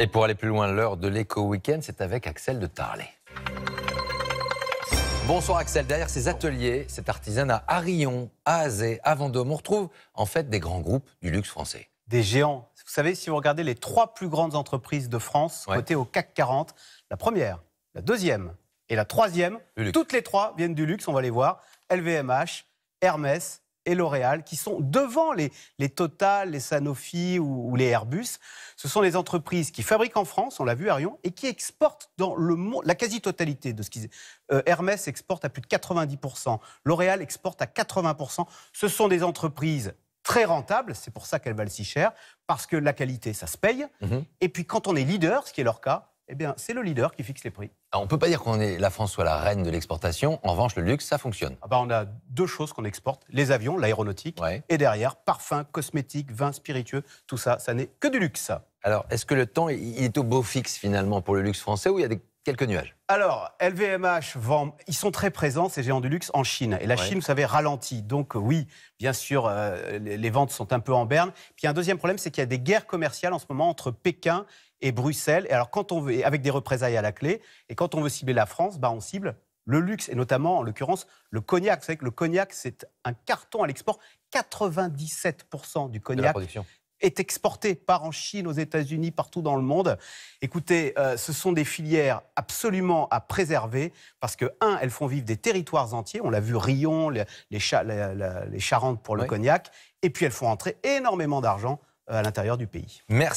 Et pour aller plus loin, l'heure de l'éco-week-end, c'est avec Axel de Tarlet. Bonsoir Axel, derrière ces ateliers, cet artisanat à Rion, à Azé, à Vendôme, on retrouve en fait des grands groupes du luxe français. Des géants. Vous savez, si vous regardez les 3 plus grandes entreprises de France, cotées au CAC 40, la première, la deuxième et la troisième, toutes les 3 viennent du luxe, on va les voir. LVMH, Hermès et L'Oréal, qui sont devant les Total, les Sanofi ou les Airbus. Ce sont des entreprises qui fabriquent en France, on l'a vu à Rion, et qui exportent dans le monde, la quasi-totalité de ce qu'ils... Hermès exporte à plus de 90%, L'Oréal exporte à 80%. Ce sont des entreprises très rentables, c'est pour ça qu'elles valent si cher, parce que la qualité, ça se paye. Et puis quand on est leader, ce qui est leur cas, eh bien, c'est le leader qui fixe les prix. Alors, on ne peut pas dire que la France soit la reine de l'exportation. En revanche, le luxe, ça fonctionne. On a 2 choses qu'on exporte, les avions, l'aéronautique, et derrière, parfums, cosmétiques, vins, spiritueux, tout ça, ça n'est que du luxe. Alors, est-ce que le temps il est au beau fixe finalement pour le luxe français ou il y a quelques nuages? Alors, LVMH vend, ils sont très présents, ces géants du luxe, en Chine. Et la Chine, vous savez, ralentit. Donc oui, bien sûr, les ventes sont un peu en berne. Puis un deuxième problème, c'est qu'il y a des guerres commerciales en ce moment entre Pékin et Bruxelles. Et alors, quand on veut, avec des représailles à la clé, et quand on veut cibler la France, on cible le luxe, et notamment, en l'occurrence, le cognac. Vous savez que le cognac, c'est un carton à l'export. 97% du cognac est exporté, part en Chine, aux États-Unis, partout dans le monde. Écoutez, ce sont des filières absolument à préserver parce que, elles font vivre des territoires entiers. On l'a vu, Rion, les Charentes pour le cognac. Et puis, elles font entrer énormément d'argent à l'intérieur du pays. Merci.